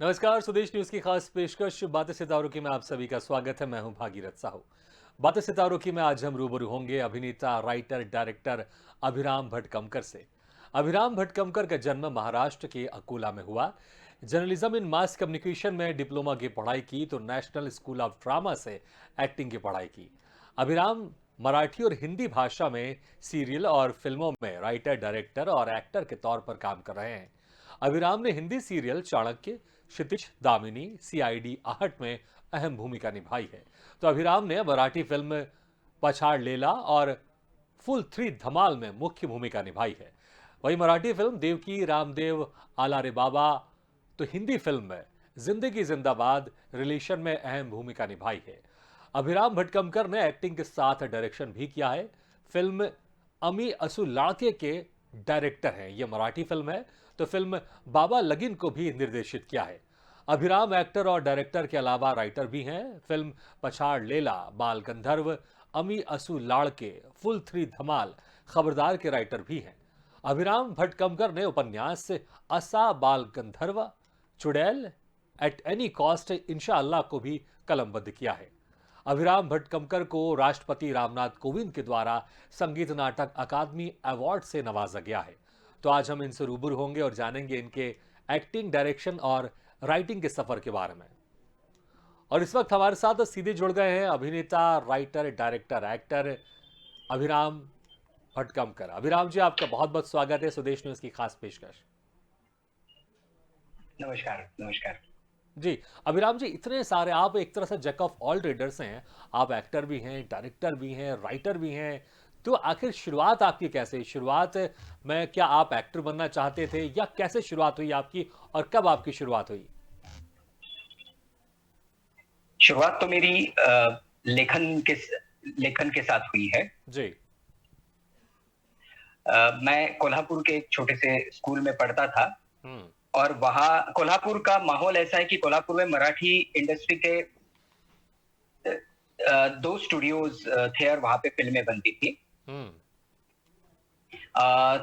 नमस्कार, स्वदेश न्यूज की खास पेशकश बातें सितारों की में आप सभी का स्वागत है। मैं हूं भागीरथ साहू। बातें सितारों की में आज हम रूबरू होंगे अभिनेता, राइटर, डायरेक्टर अभिराम भटकमकर से। अभिराम भटकमकर का जन्म महाराष्ट्र के अकोला में हुआ। जर्नलिज्म इन मास कम्युनिकेशन में डिप्लोमा की पढ़ाई की तो नेशनल स्कूल ऑफ ड्रामा से एक्टिंग की पढ़ाई की। अभिराम मराठी और हिंदी भाषा में सीरियल और फिल्मों में राइटर, डायरेक्टर और एक्टर के तौर पर काम कर रहे हैं। अभिराम ने हिंदी सीरियल चाणक्य, क्षितिज, दामिनी, सीआईडी आहट में अहम भूमिका निभाई है। तो अभिराम ने मराठी फिल्म पछाड़ लेला और फुल थ्री धमाल में मुख्य भूमिका निभाई है। वहीं मराठी फिल्म देवकी रामदेव आला रे बाबा तो हिंदी फिल्म में जिंदगी जिंदाबाद रिलेशन में अहम भूमिका निभाई है। अभिराम भटकमकर ने एक्टिंग के साथ डायरेक्शन भी किया है। फिल्म अमी असू लाड़के के डायरेक्टर हैं। यह मराठी फिल्म है। तो फिल्म बाबा लगीन को भी निर्देशित किया है। अभिराम एक्टर और डायरेक्टर के अलावा राइटर भी हैं। फिल्म पछाड़ लेला, बाल गंधर्व, अमी असू लाड़के, फुल थ्री धमाल, खबरदार के राइटर भी हैं। अभिराम भटकमकर ने उपन्यास असा बाल गंधर्व, चुड़ैल, एट एनी कॉस्ट इंशाअल्लाह को भी कलमबद्ध किया है। अभिराम भटकमकर को राष्ट्रपति रामनाथ कोविंद के द्वारा संगीत नाटक अकादमी अवार्ड से नवाजा गया है। तो आज हम इनसे रूबरू होंगे और जानेंगे इनके एक्टिंग, डायरेक्शन और राइटिंग के सफर के बारे में। और इस वक्त हमारे साथ सीधे जुड़ गए हैं अभिनेता, राइटर, डायरेक्टर, एक्टर अभिराम भटकमकर। अभिराम जी, आपका बहुत बहुत स्वागत है स्वदेश न्यूज की खास पेशकश। नमस्कार, नमस्कार। जी, अभिराम जी, इतने सारे आप एक तरह से जैक ऑफ ऑल ट्रेडर्स हैं। आप एक्टर भी हैं, डायरेक्टर भी हैं, राइटर भी हैं। तो आखिर शुरुआत आपकी कैसे? शुरुआत में क्या आप एक्टर बनना चाहते थे या कैसे शुरुआत हुई आपकी और कब आपकी शुरुआत हुई? शुरुआत तो मेरी लेखन के साथ हुई है। जी। मैं कोल्हापुर के एक छोटे से स्कूल में पढ़ता था हम्म। और वहाँ कोल्हापुर का माहौल ऐसा है कि कोल्हापुर में मराठी इंडस्ट्री के 2 स्टूडियोज थे और वहाँ पे फिल्में बनती थी। हम्म।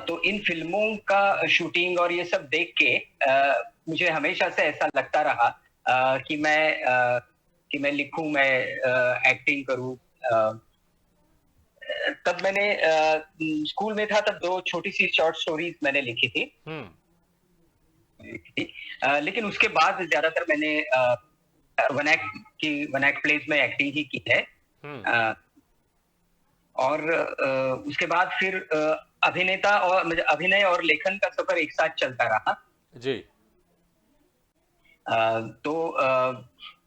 तो इन फिल्मों का शूटिंग और ये सब देख के मुझे हमेशा से ऐसा लगता रहा कि मैं लिखूं, मैं एक्टिंग करूं। तब मैंने स्कूल में था तब 2 छोटी सी शॉर्ट स्टोरीज मैंने लिखी थी। लेकिन उसके बाद ज्यादातर मैंने वन एक्ट प्लेस में एक्टिंग ही की है। और उसके बाद फिर अभिनय और लेखन का सफर एक साथ चलता रहा। जी। तो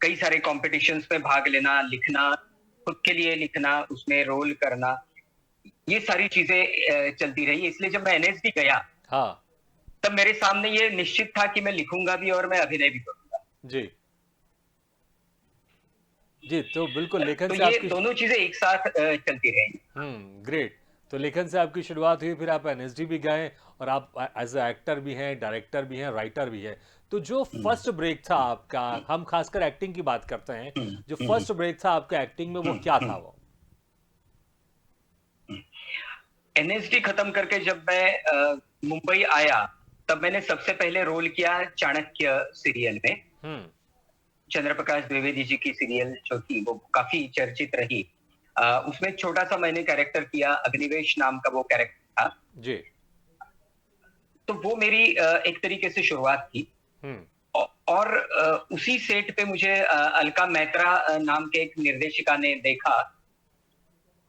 कई सारे कॉम्पिटिशन्स में भाग लेना, लिखना, खुद के लिए लिखना, उसमें रोल करना, ये सारी चीजें चलती रही। इसलिए जब मैं एनएसडी गया, हाँ। तब मेरे सामने ये निश्चित था कि मैं लिखूंगा भी और मैं अभिनय भी करूंगा। जी जी, तो बिल्कुल लेखन तो से ये आपकी दोनों चीजें एक साथ चलती रही। ग्रेट। तो लेखन से आपकी शुरुआत हुई, फिर आप एनएसडी भी गए और आप एज ए एक्टर भी हैं, डायरेक्टर भी हैं, राइटर भी हैं। तो जो फर्स्ट ब्रेक था आपका, हम खासकर एक्टिंग की बात करते हैं, जो फर्स्ट ब्रेक था आपका एक्टिंग में, वो क्या था वो? एनएसडी खत्म करके जब मैं मुंबई आया, तब मैंने सबसे पहले रोल किया चाणक्य सीरियल में। चंद्रप्रकाश द्विवेदी जी की सीरियल जो थी वो काफी चर्चित रही। उसमें छोटा सा मैंने कैरेक्टर किया, अग्निवेश नाम का वो कैरेक्टर था जी। तो वो मेरी एक तरीके से शुरुआत थी। और उसी सेट पे मुझे अलका मेहत्रा नाम के एक निर्देशिका ने देखा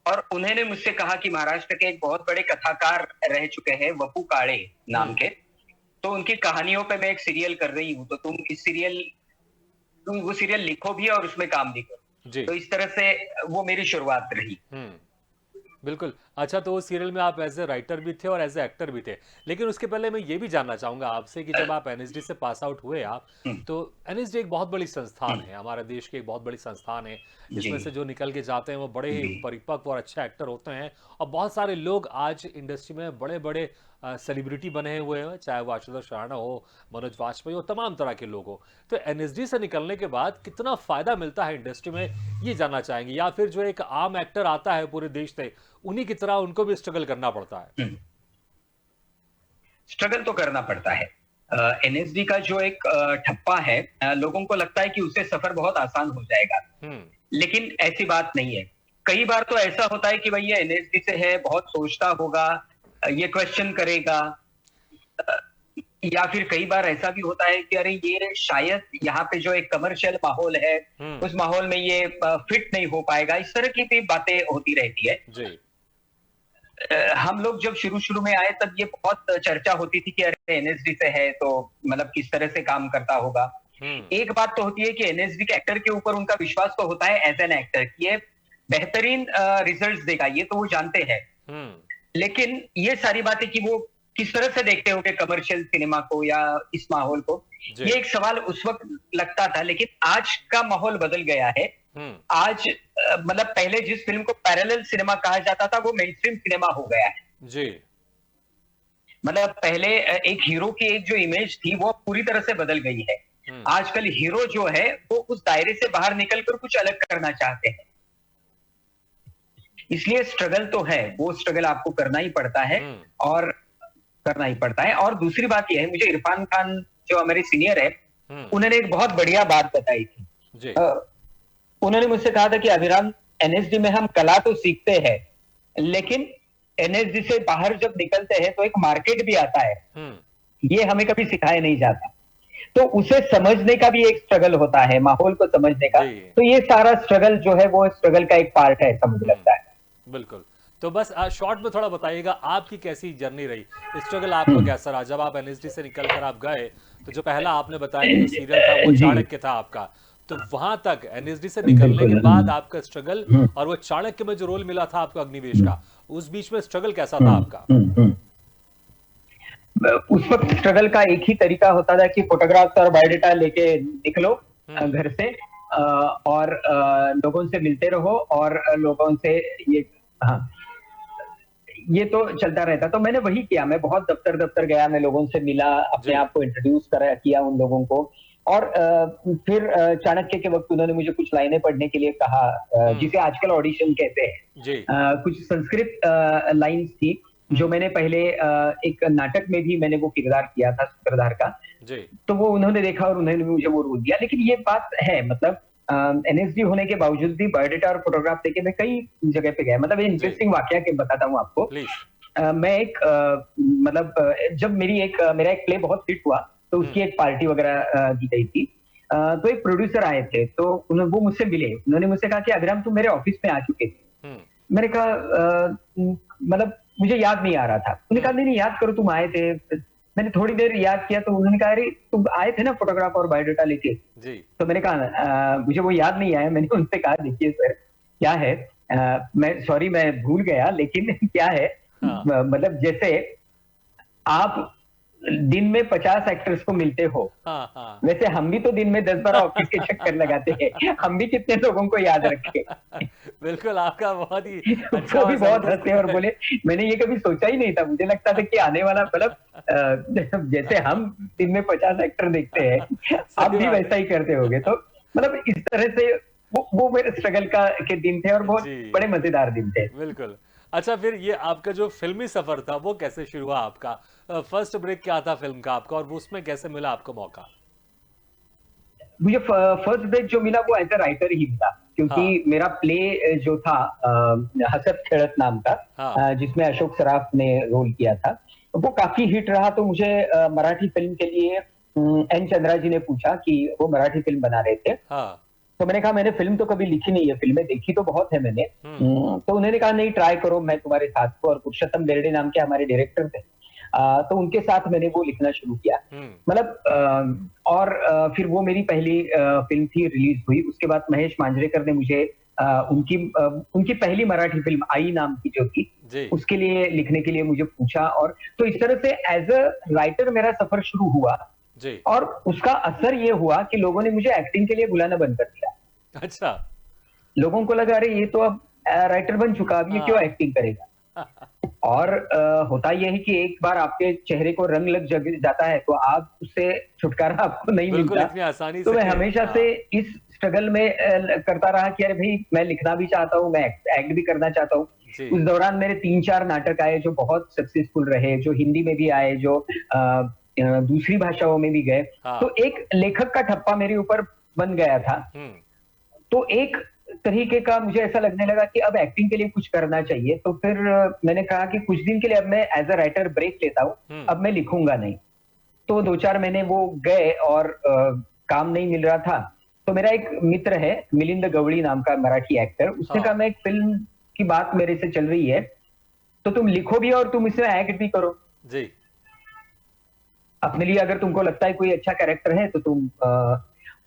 और उन्होंने मुझसे कहा कि महाराष्ट्र के एक बहुत बड़े कथाकार रह चुके हैं वपू काळे नाम के, तो उनकी कहानियों पे मैं एक सीरियल कर रही हूँ, तो तुम वो सीरियल लिखो भी और उसमें काम भी करो। तो इस तरह से वो मेरी शुरुआत रही। बिल्कुल। अच्छा, तो उस सीरियल में आप एज ए राइटर भी थे और एज ए एक्टर भी थे। लेकिन उसके पहले मैं ये भी जानना चाहूंगा आपसे कि जब आप एनएसडी से पास आउट हुए आप, तो एनएसडी एक बहुत बड़ी संस्थान है, हमारे देश की एक बहुत बड़ी संस्थान है। इसमें से जो निकल के जाते हैं वो बड़े ही परिपक्व और अच्छे एक्टर होते हैं। और बहुत सारे लोग आज इंडस्ट्री में बड़े बड़े सेलिब्रिटी बने हुए हैं, चाहे वो आशुतोष राणा हो, मनोज वाजपेयी हो, तमाम तरह के लोग हो। तो एनएसडी से निकलने के बाद कितना फायदा मिलता है इंडस्ट्री में, ये जानना चाहेंगे। या फिर जो एक आम एक्टर आता है पूरे देश से, उन्हीं की तरह उनको भी स्ट्रगल करना पड़ता है? स्ट्रगल तो करना पड़ता है। एनएसडी का जो एक ठप्पा है, लोगों को लगता है कि उससे सफर बहुत आसान हो जाएगा, लेकिन ऐसी बात नहीं है। कई बार तो ऐसा होता है कि भाई ये एनएसडी से है, बहुत सोचता होगा, ये क्वेश्चन करेगा, या फिर कई बार ऐसा भी होता है कि अरे ये शायद यहाँ पे जो एक कमर्शियल माहौल है उस माहौल में ये फिट नहीं हो पाएगा। इस तरह की भी बातें होती रहती है जी। हम लोग जब शुरू शुरू में आए तब ये बहुत चर्चा होती थी कि अरे एनएसडी से है तो मतलब किस तरह से काम करता होगा। एक बात तो होती है कि एनएसडी के एक्टर के ऊपर उनका विश्वास तो होता है एज एन एक्टर कि ये बेहतरीन रिजल्ट्स देगा, ये तो वो जानते हैं। लेकिन ये सारी बातें कि वो किस तरह से देखते होंगे कमर्शियल सिनेमा को या इस माहौल को, ये एक सवाल उस वक्त लगता था। लेकिन आज का माहौल बदल गया है। आज मतलब पहले जिस फिल्म को पैरेलल सिनेमा कहा जाता था वो मेनस्ट्रीम सिनेमा हो गया है जी। मतलब पहले एक हीरो की एक जो इमेज थी वो पूरी तरह से बदल गई है। आजकल हीरो जो है वो उस दायरे से बाहर निकलकर कुछ अलग करना चाहते हैं, इसलिए स्ट्रगल तो है, वो स्ट्रगल आपको करना ही पड़ता है और करना ही पड़ता है। और दूसरी बात यह है, मुझे इरफान खान जो हमारे सीनियर है उन्होंने एक बहुत बढ़िया बात बताई थी। उन्होंने मुझसे कहा था कि अभिराम, एनएसडी में हम कला तो सीखते हैं लेकिन एनएसडी से बाहर जब निकलते हैं तो एक मार्केट भी आता है, ये हमें कभी सिखाया नहीं जाता। तो उसे समझने का भी एक स्ट्रगल होता है, माहौल को समझने का। तो ये सारा स्ट्रगल जो है वो स्ट्रगल का एक पार्ट है, ऐसा मुझे लगता है। बिल्कुल। तो बस शॉर्ट में थोड़ा बताइएगा आपकी कैसी जर्नी रही, स्ट्रगल आपको कैसा रहा जब आप एनएसडी से निकलकर आप गए। तो जो पहला आपने बताया जो सीरियल था वो चाणक्य था आपका, तो वहां तक एनएसडी से निकलने के बाद आपका स्ट्रगल और वो चाणक्य में जो रोल मिला था आपको अग्निवेश का, उस बीच में स्ट्रगल कैसा था आपका? उस वक्त स्ट्रगल का एक ही तरीका होता था कि फोटोग्राफ्स और बायोडाटा लेके निकलो घर से और लोगों से मिलते रहो और लोगों से ये तो चलता रहता। तो मैंने वही किया, मैं बहुत दफ्तर गया, मैं लोगों से मिला, अपने आप को इंट्रोड्यूस किया उन लोगों को। और फिर चाणक्य के वक्त उन्होंने मुझे कुछ लाइनें पढ़ने के लिए कहा, जिसे आजकल ऑडिशन कहते हैं। कुछ संस्कृत लाइंस थी जो मैंने पहले एक नाटक में भी मैंने वो किरदार किया था सूत्रधार का। तो वो उन्होंने देखा और उन्होंने मुझे वो रोल दिया। लेकिन ये बात है, मतलब एनएसडी होने के बावजूद भी बायोडाटा और फोटोग्राफ देके मैं कई जगह पे गया। मतलब इंटरेस्टिंग वाकया के बताता हूँ आपको। मैं एक मतलब जब मेरा एक प्ले बहुत हिट हुआ तो उसकी एक पार्टी वगैरह दी गई थी। तो एक प्रोड्यूसर आए थे, तो वो मुझसे मिले। उन्होंने मुझसे कहा कि अभिराम तुम मेरे ऑफिस में आ चुके थे। मैंने कहा मतलब मुझे याद नहीं आ रहा था। उन्होंने कहा नहीं याद करो, तुम आए थे। मैंने थोड़ी देर याद किया तो उन्होंने कहा अरे तुम आए थे ना फोटोग्राफ और बायोडाटा लेके। तो मैंने कहा मुझे वो याद नहीं आया। मैंने उनसे कहा देखिए सर क्या है, मैं भूल गया, लेकिन क्या है मतलब जैसे आप दिन में 50 एक्टर्स को मिलते हो, वैसे हम भी तो दिन में 10-12 ऑफिस के चक्कर लगाते हैं, हम भी कितने लोगों को याद रखे। बिल्कुल, आपका बहुत ही अच्छा। वो भी बहुत हंसे और बोले मैंने ये कभी सोचा ही नहीं था, मुझे लगता था कि आने वाला मतलब जैसे हम दिन में 50 एक्टर देखते हैं आप भी वैसा ही करते होगे। तो मतलब इस तरह से वो मेरे स्ट्रगल के दिन थे और बहुत बड़े मजेदार दिन थे। बिल्कुल। अच्छा, फिर ये आपका जो फिल्मी सफर था वो कैसे शुरू हुआ आपका? फर्स्ट ब्रेक क्या था फिल्म का आपका और वो उसमें कैसे मिला आपको मौका? मुझे फर्स्ट ब्रेक जो मिला वो एज अ राइटर ही मिला, क्योंकि मेरा प्ले जो था हसत खेड़त नाम का, जिसमें अशोक सराफ ने रोल किया था, वो काफी हिट रहा। तो मुझे मराठी फिल्म के लिए एन चंद्रा जी ने पूछा कि वो मराठी फिल्म बना रहे थे। तो मैंने कहा मैंने फिल्म तो कभी लिखी नहीं है, फिल्में देखी तो बहुत है मैंने। तो उन्होंने कहा नहीं ट्राई करो, मैं तुम्हारे साथ को। और पुरुषोत्तम बेर्डे नाम के हमारे डायरेक्टर थे, तो उनके साथ मैंने वो लिखना शुरू किया। मतलब और फिर वो मेरी पहली फिल्म थी, रिलीज हुई। उसके बाद महेश मांजरेकर ने मुझे उनकी पहली मराठी फिल्म आई नाम की जो थी उसके लिए लिखने के लिए मुझे पूछा। और तो इस तरह से एज अ राइटर मेरा सफर शुरू हुआ। और उसका असर ये हुआ कि लोगों ने मुझे एक्टिंग के लिए बुलाना बंद कर दिया। अच्छा, लोगों को लगा अरे ये तो अब राइटर बन चुका, अब ये क्यों एक्टिंग करेगा। और होता यह है कि एक बार आपके चेहरे को रंग लग जाता है तो आप उससे छुटकारा आपको नहीं मिलता। इतनी आसानी तो मैं हमेशा से इस स्ट्रगल में करता रहा कि अरे भाई मैं लिखना भी चाहता हूँ, मैं एक्ट भी करना चाहता हूँ। उस दौरान मेरे 3-4 नाटक आए जो बहुत सक्सेसफुल रहे, जो हिंदी में भी आए, जो दूसरी भाषाओं में भी गए, हाँ। तो एक लेखक का ठप्पा मेरे ऊपर बन गया था। तो एक तरीके का मुझे ऐसा लगने लगा कि अब एक्टिंग के लिए कुछ करना चाहिए। तो फिर मैंने कहा कि कुछ दिन के लिए अब मैं एज अ राइटर ब्रेक लेता हूँ, अब मैं लिखूंगा नहीं। तो 2-4 महीने वो गए और काम नहीं मिल रहा था। तो मेरा एक मित्र है, मिलिंद गवळी नाम का मराठी एक्टर, उसने हाँ। कहा मैं एक फिल्म की बात मेरे से चल रही है, तो तुम लिखो भी और तुम इसमें एक्ट भी करो। जी। अपने लिए अगर तुमको लगता है कोई अच्छा कैरेक्टर है तो तुम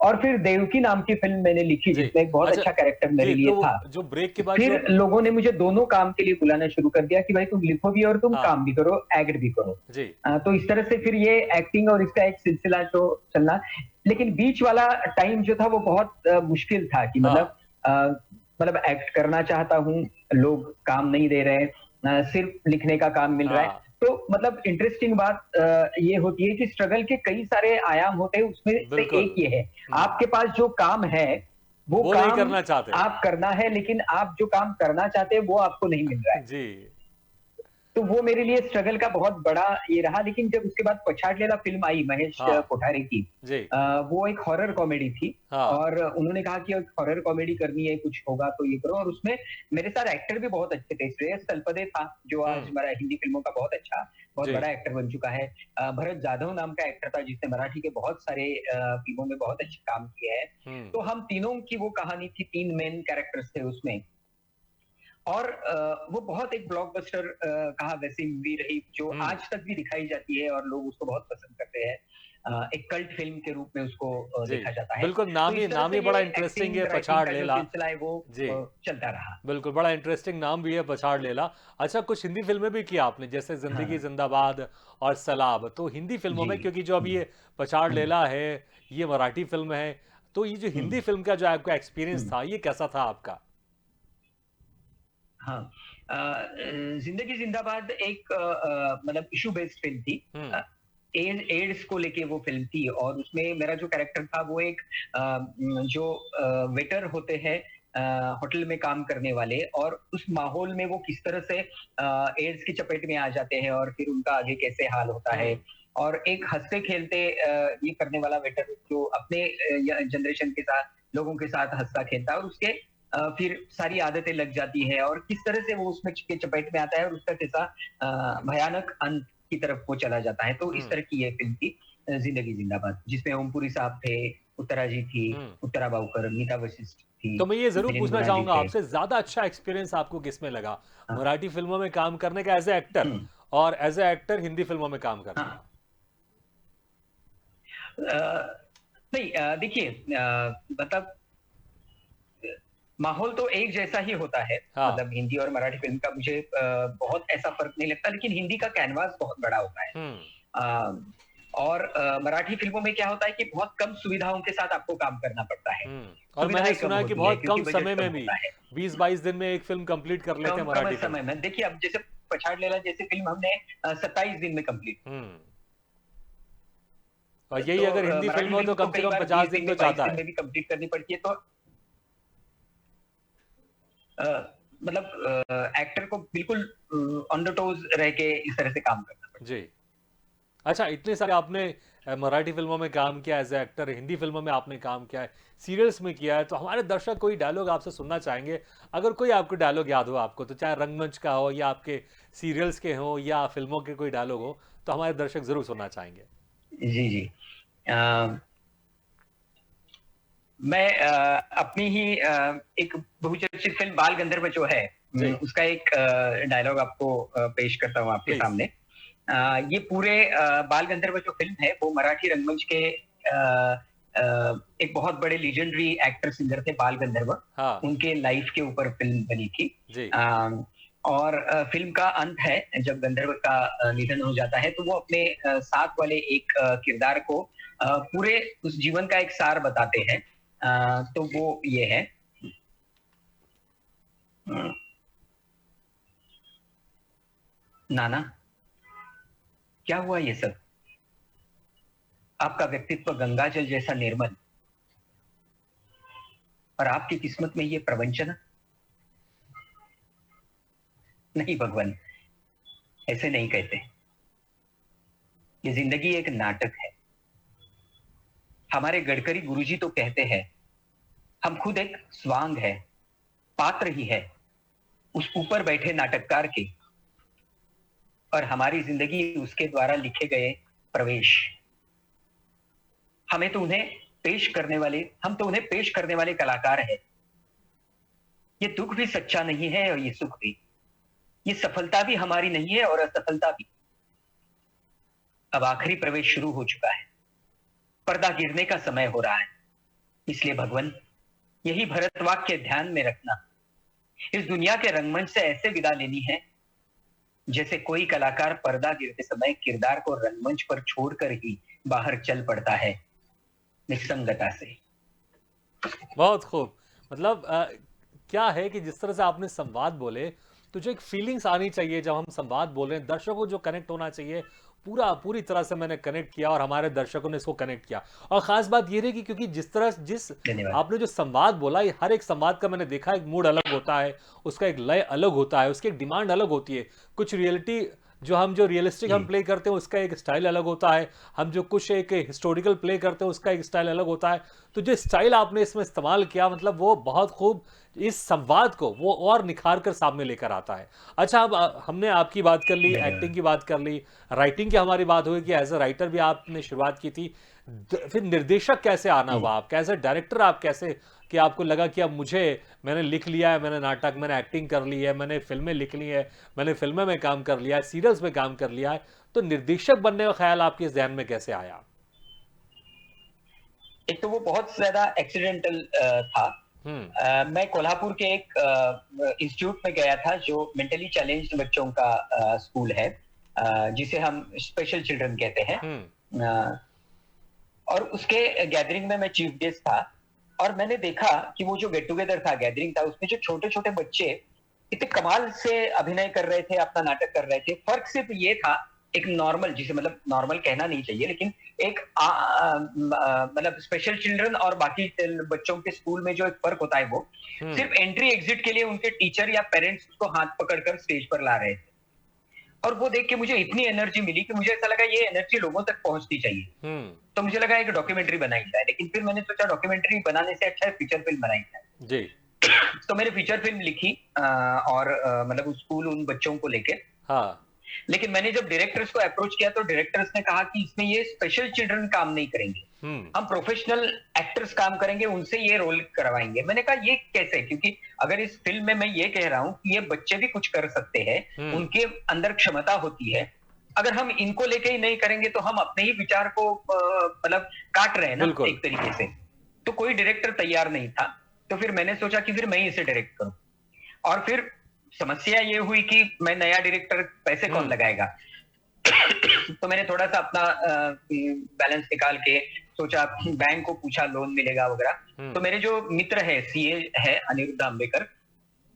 और फिर देवकी नाम की फिल्म मैंने लिखी जी। जिसमें एक बहुत अच्छा, अच्छा कैरेक्टर मेरे जी, लिए तो था। जो ब्रेक के बाद जो फिर लोगों ने मुझे दोनों काम के लिए बुलाना शुरू कर दिया कि भाई तुम लिखो भी और तुम हाँ। काम भी करो, एक्ट भी करो। जी। तो इस तरह से फिर ये एक्टिंग और इसका एक सिलसिला जो चलना, लेकिन बीच वाला टाइम जो था वो बहुत मुश्किल था कि हाँ। मतलब एक्ट करना चाहता हूँ, लोग काम नहीं दे रहे, सिर्फ लिखने का काम मिल रहा है। हाँ। तो मतलब इंटरेस्टिंग बात ये होती है कि स्ट्रगल के कई सारे आयाम होते हैं, उसमें से बिल्कुल। एक ये है, आपके पास जो काम है, वो वो नहीं काम करना चाहते। आप करना है, लेकिन आप जो काम करना चाहते हैं, वो आपको नहीं मिल रहा है। जी। तो वो मेरे लिए स्ट्रगल का बहुत बड़ा ये रहा, लेकिन जब उसके बाद पछाडलेला फिल्म आई महेश हाँ। कोठारे की, जी। वो एक हॉरर कॉमेडी थी हाँ। और उन्होंने कहा कि एक हॉरर कॉमेडी करनी है, कुछ होगा तो ये करो। और उसमें मेरे साथ एक्टर भी बहुत अच्छे थे। श्रेयस तलपदे था, जो आज हमारा हिंदी फिल्मों का बहुत जी। बड़ा एक्टर बन चुका है। भरत जाधव नाम का एक्टर था, जिसने मराठी के बहुत सारे फिल्मों में बहुत अच्छे काम किए हैं। तो हम तीनों की वो कहानी थी, 3 मेन कैरेक्टर्स थे उसमें। और वो बहुत एक ब्लॉकबस्टर कहा वैसी मूवी रही, जो आज तक भी दिखाई जाती है और लोग उसको बहुत पसंद करते हैं। एक कल्ट फिल्म के रूप में उसको जी। देखा जाता है। बिल्कुल, तो इस तरह नाम से ही ये बड़ा इंटरेस्टिंग है, एक्टिंग राइटिंग पछाड़ का जो लेला। सिलसिला है वो जी। चलता रहा। बिल्कुल, बड़ा इंटरेस्टिंग नाम भी है, पछाड़ लेला। अच्छा, कुछ हिंदी फ़िल्में भी की आपने, जैसे ज़िंदगी हाँ ज़िंदाबाद और सलाब। तो हिंदी फ़िल्मों जी। में, क्योंकि जो अभी ये पछाड़ हम्म, लेला है, ये मराठी फ़िल्म है, तो ये जो हिंदी हम्म, फ़िल्म का जो आपका एक्सपीरियंस हम्म, था, ये कैसा था आपका? हाँ। जिंदगी जिंदाबाद एक मतलब इशू बेस्ड फिल्म थी। हुँ। एड्स को लेके वो फिल्म थी और उसमें मेरा जो कैरेक्टर था वो एक जो वेटर होते हैं होटल में काम करने वाले, और उस माहौल में वो किस तरह से एड्स की चपेट में आ जाते हैं और फिर उनका आगे कैसे हाल होता है। हुँ। और एक हंसते खेलते ये करने वाला वेटर जो अपने जनरेशन के साथ लोगों के साथ हंसता खेलता है, और उसके फिर सारी आदतें लग जाती है और किस तरह से वो उसमें के चपेट में आता है और उसका कैसा भयानक अंत की तरफ वो चला जाता है। तो इस हुँ। तरह की ये फिल्म थी जिंदगी जिंदाबाद, जिसमें ओमपुरी साहब थे, उत्तरा जी थी, हुँ। उत्तरा बावकर, नीता वशिष्ठ थी, तो मैं ये ज़रूर मिलिंद पूछना गुनाजी चाहूँगा थे। आपसे, ज़्यादा अच्छा एक्सपीरियंस आपको किसमें लगा? हाँ, मराठी फ़िल्मों में काम करने का एज़ अ एक्टर, हम्म, और एज़ अ एक्टर हिंदी फ़िल्मों में काम करने हाँ। का? नहीं, देखिए, मतलब माहौल तो एक जैसा ही होता है। हाँ। मतलब हिंदी और मराठी फिल्म का मुझे बहुत ऐसा फर्क नहीं लगता, लेकिन हिंदी का कैनवास बहुत बड़ा होता है। हुँ। अ, और मराठी फिल्मों में क्या होता है कि बहुत कम सुविधाओं के साथ आपको काम करना पड़ता है। और मैंने सुविधाएं कम सुना है कि होती है बहुत क्योंकि कम बजट समय कम में भी होता है। 20-22 दिन में एक फ़िल्म कंप्लीट कर लेते हैं कम मराठी फ़िल्म। समय में देखिए, अब जैसे पछाड़ लेला जैसी फिल्म हमने 27 दिन में कंप्लीट, हुँ। और यही तो अगर हिंदी मराठी हाँ। फ़िल्म हो तो फिल्म को कम से कई कम बार 50 20 दिन दिन तो में 22 चाहता दिन है। में भी कंप्लीट करनी पड़ती है। तो अ, मतलब एक्टर को बिल्कुल ऑन द टोज रह के इस तरह से काम करना पड़ता जी। अच्छा, इतने सारे आपने मराठी फ़िल्मों में काम किया एज़ अ एक्टर, हिंदी फ़िल्मों में आपने काम किया है, सीरियल्स में किया है, तो हमारे दर्शक कोई डायलॉग आपसे सुनना चाहेंगे। अगर कोई आपको डायलॉग याद हो आपको, तो चाहे रंगमंच का हो या आपके सीरियल्स के हों या फ़िल्मों के कोई डायलॉग हो, तो हमारे दर्शक ज़रूर सुनना चाहेंगे। है। जी, जी। अ, मैं अपनी ही एक बहुचर्चित फिल्म बाल गंधर्व जो है, जी। उसका एक डायलॉग आपको पेश करता हूँ आपके प्लीज़। सामने। ये पूरे बाल गंधर्व जो फिल्म है वो मराठी रंगमंच के एक बहुत बड़े लीजेंडरी एक्टर सिंगर थे बाल गंधर्व, हाँ। उनके लाइफ के ऊपर फिल्म बनी थी। जी। और फिल्म का अंत है जब गंधर्व का निधन हो जाता है, तो वो अपने साथ वाले एक किरदार को पूरे उस जीवन का एक सार बताते हैं। तो वो ये है, अ, नाना, क्या हुआ ये सब? आपका व्यक्तित्व गंगाजल जैसा निर्मल, और आपकी किस्मत में ये प्रवंचना? नहीं भगवान, ऐसे नहीं कहते। ये जिंदगी एक नाटक है। हमारे गडकरी गुरुजी तो कहते हैं, हम खुद एक स्वांग है, पात्र ही है उस ऊपर बैठे नाटककार के, और हमारी जिंदगी उसके द्वारा लिखे गए प्रवेश। हम तो उन्हें पेश करने वाले कलाकार हैं। ये दुख भी सच्चा नहीं है और ये सुख भी। ये सफलता भी हमारी नहीं है और असफलता भी। अब आखिरी प्रवेश शुरू हो चुका है, पर्दा गिरने का समय हो रहा है। इसलिए भगवान, यही भरत वाक्य ध्यान में रखना। इस दुनिया के रंगमंच से ऐसे विदा लेनी है जैसे कोई कलाकार पर्दा गिरते समय किरदार को रंगमंच पर छोड़कर ही बाहर चल पड़ता है, निस्संगता से। बहुत खूब। मतलब क्या है कि जिस तरह से आपने संवाद बोले, तो जो एक फीलिंग्स आनी चाहिए जब हम संवाद बोल रहे हैं, दर्शकों को जो कनेक्ट होना चाहिए, पूरी तरह से मैंने कनेक्ट किया और हमारे दर्शकों ने इसको कनेक्ट किया। और खास बात ये रही कि क्योंकि जिस आपने जो संवाद बोला, ये हर एक संवाद का मैंने देखा, एक मूड अलग होता है, उसका एक लय अलग होता है, उसकी एक डिमांड अलग होती है। कुछ रियलिटी जो रियलिस्टिक हम प्ले करते हैं उसका एक स्टाइल अलग होता है, हम जो कुछ एक हिस्टोरिकल प्ले करते हैं उसका एक स्टाइल अलग होता है। तो जो स्टाइल आपने इसमें इस्तेमाल किया, मतलब वो बहुत खूब इस संवाद को वो और निखार कर सामने लेकर आता है। अच्छा, अब हमने आपकी बात कर ली, एक्टिंग की बात कर ली, राइटिंग की हमारी बात हुई कि एज अ राइटर भी आपने शुरुआत की थी। फिर निर्देशक कैसे आना हुआ, आप कैसे डायरेक्टर, आप कैसे कि आपको लगा कि अब मैंने लिख लिया है, मैंने नाटक, मैंने एक्टिंग कर ली है, मैंने फिल्में लिख ली है, मैंने फिल्में में काम कर लिया है, सीरियल्स में काम कर लिया है, तो निर्देशक बनने का ख्याल आपके ध्यान में कैसे आया? एक तो वो बहुत ज्यादा एक्सीडेंटल था। मैं कोल्हापुर के एक इंस्टीट्यूट में गया था जो मेंटली चैलेंज्ड बच्चों का स्कूल है, जिसे हम स्पेशल चिल्ड्रन कहते हैं। और उसके गैदरिंग में मैं चीफ गेस्ट था, और मैंने देखा कि वो जो गेट टुगेदर था, गैदरिंग था, उसमें जो छोटे छोटे बच्चे इतने कमाल से अभिनय कर रहे थे, अपना नाटक कर रहे थे। फर्क सिर्फ ये था, एक नॉर्मल, जिसे मतलब नॉर्मल कहना नहीं चाहिए, लेकिन एक मतलब स्पेशल चिल्ड्रन और बाकी बच्चों के स्कूल में जो एक फर्क होता है, वो सिर्फ एंट्री एग्जिट के लिए उनके टीचर या पेरेंट्स उसको हाथ पकड़कर स्टेज पर ला रहे थे। और वो देख के मुझे इतनी एनर्जी मिली कि मुझे ऐसा लगा ये एनर्जी लोगों तक पहुंचनी चाहिए। तो मुझे लगा एक डॉक्यूमेंट्री बनाई जाए, लेकिन फिर मैंने सोचा डॉक्यूमेंट्री बनाने से अच्छा है फीचर फिल्म बनाई जाए जी। तो मैंने फीचर फिल्म लिखी, और मतलब उस स्कूल उन बच्चों को लेके। हाँ। लेकिन मैंने जब डायरेक्टर्स को अप्रोच किया तो डायरेक्टर्स ने कहा कि इसमें ये स्पेशल चिल्ड्रन काम नहीं करेंगे, हम प्रोफेशनल एक्टर्स काम करेंगे, उनसे ये रोल करवाएंगे। मैंने कहा ये कैसे, क्योंकि अगर इस फिल्म में मैं ये कह रहा हूं कि ये बच्चे भी कुछ कर सकते हैं, उनके अंदर क्षमता होती है, अगर हम इनको लेके ही नहीं करेंगे तो हम अपने ही विचार को मतलब काट रहे हैं ना एक तरीके से। तो कोई डायरेक्टर तैयार नहीं था, तो फिर मैंने सोचा कि फिर मैं ही इसे डायरेक्ट करूं। और फिर समस्या ये हुई कि मैं नया डायरेक्टर, पैसे कौन लगाएगा। तो मैंने थोड़ा सा अपना बैलेंस निकाल के सोचा, बैंक को पूछा लोन मिलेगा वगैरह। तो मेरे जो मित्र है, सीए है अनिरुद्ध अंबेकर,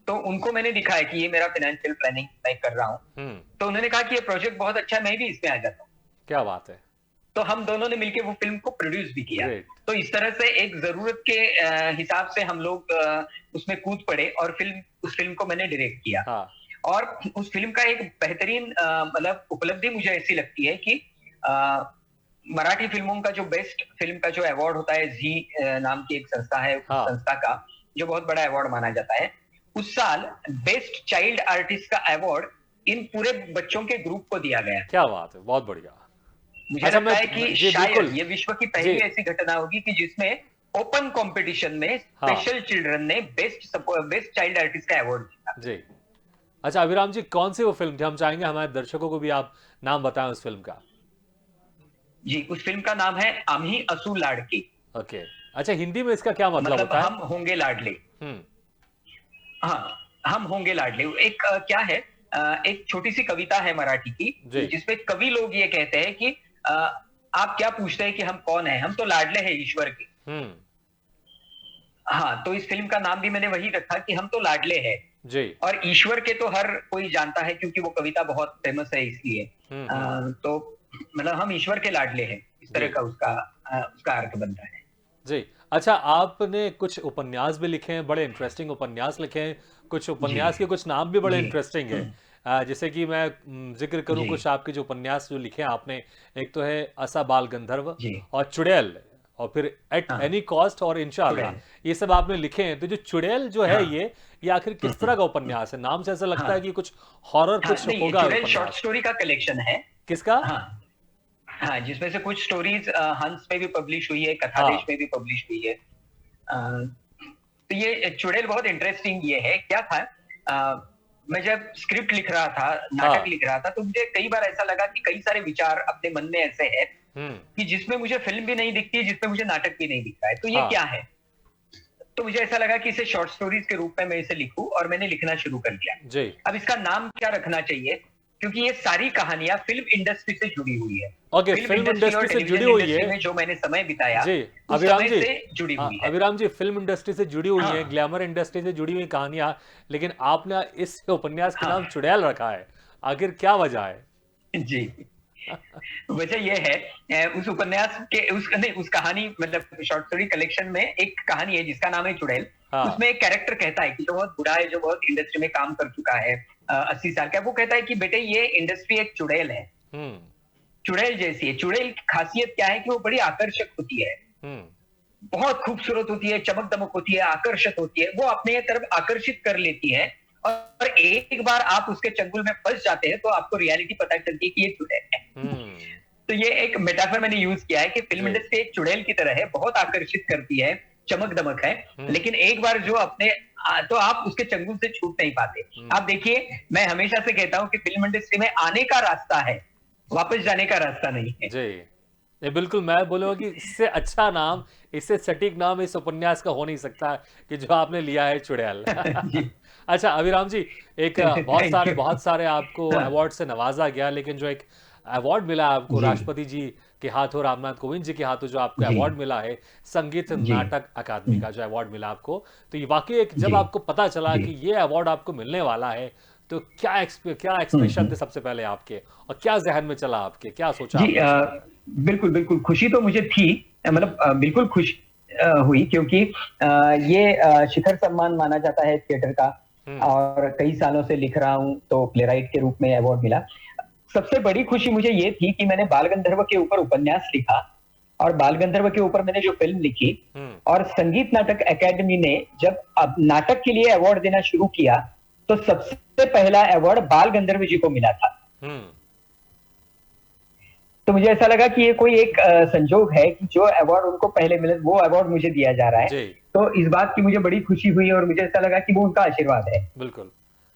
तो उनको मैंने दिखाया कि ये मेरा फाइनेंशियल प्लानिंग मैं कर रहा हूँ। तो उन्होंने कहा कि ये प्रोजेक्ट बहुत अच्छा है, मैं भी इसमें आ जाता हूँ। क्या बात है। तो हम दोनों ने मिलकर वो फिल्म को प्रोड्यूस भी किया। तो इस तरह से एक जरूरत के हिसाब से हम लोग उसमें कूद पड़े, और उस फिल्म को मैंने डायरेक्ट किया। हाँ। और उस फिल्म का एक बेहतरीन मतलब उपलब्धि मुझे ऐसी लगती है कि मराठी फिल्मों का जो बेस्ट फिल्म का जो अवार्ड होता है, जी नाम की एक संस्था है, हाँ। उस संस्था का जो बहुत बड़ा अवार्ड माना जाता है, उस साल बेस्ट चाइल्ड आर्टिस्ट का अवार्ड इन पूरे बच्चों के ग्रुप को दिया गया। क्या बात है, बहुत बढ़िया। मुझे अच्छा, लगता है कि शायद ये विश्व की पहली ऐसी घटना होगी कि जिसमें ओपन कंपटीशन में स्पेशल चिल्ड्रन ने बेस्ट चाइल्ड आर्टिस्ट का अवार्ड जीता जी। अच्छा अभिराम जी, कौन सी वो फिल्म थी? हम चाहेंगे हमारे दर्शकों को भी आप नाम बताएं उस फिल्म का। जी, उस फिल्म का नाम है आम्ही असू लाडकी। ओके। अच्छा, हिंदी में इसका क्या मतलब होता है? हम होंगे लाडले। हाँ, हम होंगे लाडले। एक क्या है, एक छोटी सी कविता है मराठी की, जिसमें कवि लोग ये कहते हैं कि आप क्या पूछते हैं कि हम कौन है, हम तो लाडले हैं ईश्वर के। हाँ, तो इस फिल्म का नाम भी मैंने वही रखा कि हम तो लाडले हैं जी। और ईश्वर के तो हर कोई जानता है, क्योंकि वो कविता बहुत फेमस है इसलिए। तो मतलब हम ईश्वर के लाडले हैं, इस तरह का उसका अर्थ बनता है जी। अच्छा, आपने कुछ उपन्यास भी लिखे हैं, बड़े इंटरेस्टिंग उपन्यास लिखे हैं, कुछ उपन्यास के कुछ नाम भी बड़े इंटरेस्टिंग है। जैसे कि मैं जिक्र करूं जी कुछ आपके जो उपन्यास जो लिखे हैं आपने, एक तो है असा बाल गंधर्व जी। और चुड़ैल, और फिर एट हाँ, एनी कॉस्ट और इंशाअल्लाह, चुड़ैल। ये सब आपने लिखे हैं। तो जो चुड़ैल जो है हाँ। ये आखिर किस तरह का उपन्यास है? नाम से ऐसा लगता है हाँ, कि कुछ हॉरर हाँ, कुछ नहीं, ये होगा चुड़ैल शॉर्ट उपन्यास। स्टोरी का कलेक्शन है। किसका? हाँ, हाँ, जिसमें से कुछ स्टोरीज हंस में भी पब्लिश हुई है, कथादेश हाँ। में भी पब्लिश हुई है। तो ये चुड़ैल बहुत इंटरेस्टिंग ये है, क्या था, मैं जब स्क्रिप्ट लिख रहा था, नाटक हाँ। लिख रहा था, तो मुझे कई बार ऐसा लगा कि कई सारे विचार अपने मन में ऐसे हैं हम्म। कि जिसमें मुझे फिल्म भी नहीं दिखती है, जिसमें मुझे नाटक भी नहीं दिख रहा है, तो ये क्या हाँ है? तो मुझे ऐसा लगा कि इसे शॉर्ट स्टोरीज के रूप में मैं इसे लिखूं, और मैंने लिखना शुरू कर दिया। जी। अब इसका नाम क्या रखना चाहिए, क्योंकि ये सारी कहानियां फिल्म इंडस्ट्री से जुड़ी हुई है। ओके, फिल्म फिल्म इंडस्ट्री और इंडस्ट्री से जुड़ी टेलीविजन हुई है। इंडस्ट्री में जो मैंने समय बिताया, जी। उस अभिराम समय जी, से जुड़ी हुई है। अभिराम जी, फिल्म इंडस्ट्री से जुड़ी हुई है, हाँ, ग्लैमर इंडस्ट्री से जुड़ी हुई कहानियां, लेकिन आपने इस उपन्यास का नाम हाँ, चुड़ैल रखा है। आखिर क्या वजह है? जी। वजह ये है, उस उपन्यास के उस नहीं, उस कहानी मतलब शॉर्ट स्टोरी कलेक्शन में एक कहानी है जिसका नाम है चुड़ैल। हाँ। उसमें एक कैरेक्टर कहता है कि जो बहुत बूढ़ा है, जो बहुत इंडस्ट्री में काम कर चुका है, 80 साल का, वो कहता है कि बेटे ये इंडस्ट्री एक चुड़ैल है, हम्म। चुड़ैल जैसी है। चुड़ैल की खासियत क्या है कि वो बड़ी आकर्षक होती है, हम्म। बहुत खूबसूरत होती है, चमक दमक होती है, आकर्षक होती है, वो अपने तरफ आकर्षित कर लेती है, और एक बार आप उसके चंगुल में फंस जाते हैं तो आपको रियलिटी पता चलती है कि ये चुड़ैल है। हम्म। तो ये एक मेटाफर मैंने यूज किया है कि फिल्म जी। इंडस्ट्री एक चुड़ैल की तरह है, बहुत आकर्षित करती है, चमक दमक है, हम्म। लेकिन एक बार जो अपने तो आप उसके चंगुल से छूट नहीं पाते। आप देखिए, मैं हमेशा से कहता हूं कि फिल्म इंडस्ट्री में आने का रास्ता है, वापस जाने का रास्ता नहीं है। जी, ये बिल्कुल मैं बोलूँगा कि इससे अच्छा नाम, इससे सटीक नाम इस उपन्यास का हो नहीं सकता कि जो आपने लिया है चुड़ैल। जी। अच्छा अभिराम जी, एक थैंक यू। बहुत सारे आपको हाँ, अवार्ड से नवाजा गया, लेकिन जो एक अवार्ड मिला आपको जी राष्ट्रपति जी के हाथों, रामनाथ कोविंद जी के हाथों, जो आपको जी अवार्ड मिला है संगीत जी। नाटक अकादमी का जो अवार्ड मिला आपको, तो ये वाकई एक जी जब आपको पता चला जी। कि ये अवार्ड आपको मिलने वाला है, तो क्या हम्म, एक्सप्रेशन थे सबसे पहले आपके, और क्या जहन में चला आपके, क्या सोचा जी, आपने उस वक्त? बिल्कुल बिल्कुल खुशी तो मुझे थी, मतलब बिल्कुल खुश हुई, क्योंकि ये शिखर सम्मान माना जाता है थिएटर का, हम्म। और कई सालों से लिख रहा हूं, तो प्लेराइट के रूप में अवार्ड मिला। सबसे बड़ी खुशी मुझे ये थी कि मैंने बाल गंधर्व के ऊपर उपन्यास लिखा, और बाल गंधर्व के ऊपर मैंने जो फिल्म लिखी, हम्म। और संगीत नाटक अकादमी ने जब अब नाटक के लिए अवार्ड देना शुरू किया, तो सबसे पहला अवार्ड बाल गंधर्व जी को मिला था। हम्म। तो मुझे ऐसा लगा कि ये कोई एक संजोग है कि जो अवार्ड उनको पहले मिले, वो अवार्ड मुझे दिया जा रहा है। जी। तो इस बात की मुझे बड़ी खुशी हुई, और मुझे ऐसा लगा कि वो उनका आशीर्वाद है। बिल्कुल।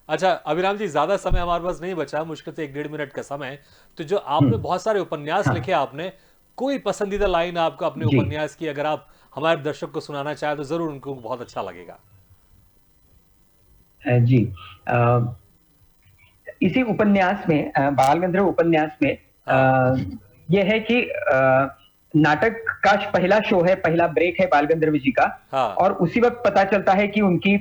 अच्छा अभिराम जी, ज्यादा समय हमारे पास नहीं बचा, मुश्किल से 1-1.5 मिनट का समय। तो जो आपने हम्म, बहुत सारे उपन्यास हाँ, लिखे आपने, कोई पसंदीदा लाइन आपको अपने जी उपन्यास की अगर आप हमारे दर्शक को सुनाना चाहें तो जरूर उनको बहुत अच्छा लगेगा। जी। अ, इसी उपन्यास में, बाल गंधर्व उपन्यास में, हाँ। ये है कि नाटक का पहला शो है, पहला ब्रेक है बाल गंधर्व जी का, हाँ। और उसी वक्त पता चलता है कि उनकी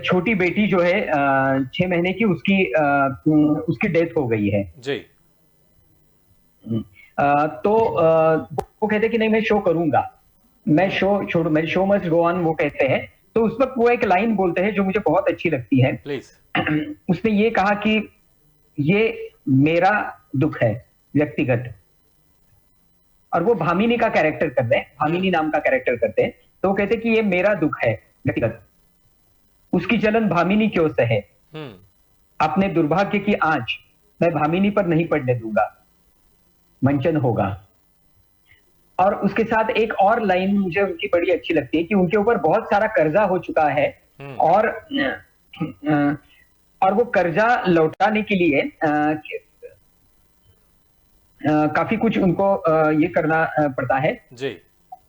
छोटी बेटी जो है 6 महीने की, उसकी डेथ हो गई है। जी। तो वो कहते हैं कि नहीं, मैं शो करूंगा, मैं हम्म। शो छोड़ू, मैं शो मस्ट गो ऑन, वो कहते हैं। तो उस वक्त वो एक लाइन बोलते हैं जो मुझे बहुत अच्छी लगती है। प्लीज। उसने ये कहा कि ये मेरा दुख है व्यक्तिगत, और वो भामिनी का कैरेक्टर कर रहे हैं, भामिनी हम्म। नाम का कैरेक्टर करते हैं। तो वो कहते हैं कि ये मेरा दुख है व्यक्तिगत, उसकी जलन भामिनी क्यों सहे, हम्म। अपने दुर्भाग्य की आंच मैं भामिनी पर नहीं पड़ने दूंगा, मंचन होगा। और उसके साथ एक और लाइन मुझे उनकी बड़ी अच्छी लगती है कि उनके ऊपर बहुत सारा कर्जा हो चुका है, हम्म। और वो कर्जा लौटाने के लिए काफी कुछ उनको ये करना पड़ता है, जी।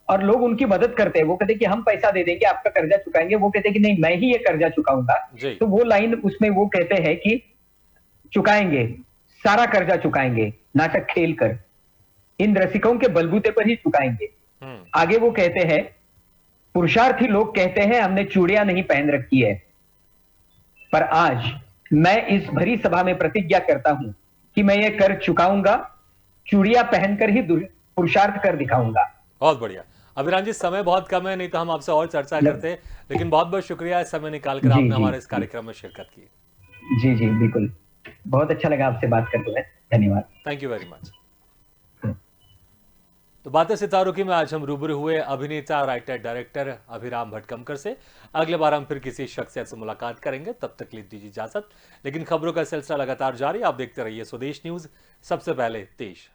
और लोग उनकी मदद करते हैं। वो कहते हैं कि हम पैसा दे देंगे, आपका कर्जा चुकाएंगे। वो कहते हैं कि नहीं, मैं ही ये कर्जा चुकाऊंगा। जी। तो वो लाइन उसमें वो कहते हैं कि चुकाएंगे, सारा कर्जा चुकाएंगे, नाटक खेल कर, इन रसिकों के बलबूते पर ही चुकाएंगे। हम्म। आगे वो कहते हैं, पुरुषार्थी लोग कहते हैं हमने चूड़ियां नहीं पहन रखी है, पर आज मैं इस भरी सभा में प्रतिज्ञा करता हूं कि मैं ये कर चुकाऊंगा, चूड़ियां पहनकर ही पुरुषार्थ कर दिखाऊंगा। बहुत बढ़िया। अभिराम जी, समय बहुत कम है, नहीं तो हम आपसे और चर्चा करते, लेकिन बहुत बहुत शुक्रिया इस समय निकालकर जी आपने जी हमारे इस जी। कार्यक्रम में शिरकत की। जी जी बिल्कुल। बहुत अच्छा लगा आपसे बात करते हुए। धन्यवाद। Thank you very much. तो बातें सितारों की में आज हम रूबरू हुए अभिनेता राइटर डायरेक्टर अभिराम भटकमकर से। अगले बार हम फिर किसी शख्सियत से मुलाकात करेंगे, तब तक ले दीजिए इजाजत। लेकिन खबरों का सिलसिला लगातार जारी, आप देखते रहिए स्वदेश न्यूज, सबसे पहले देश।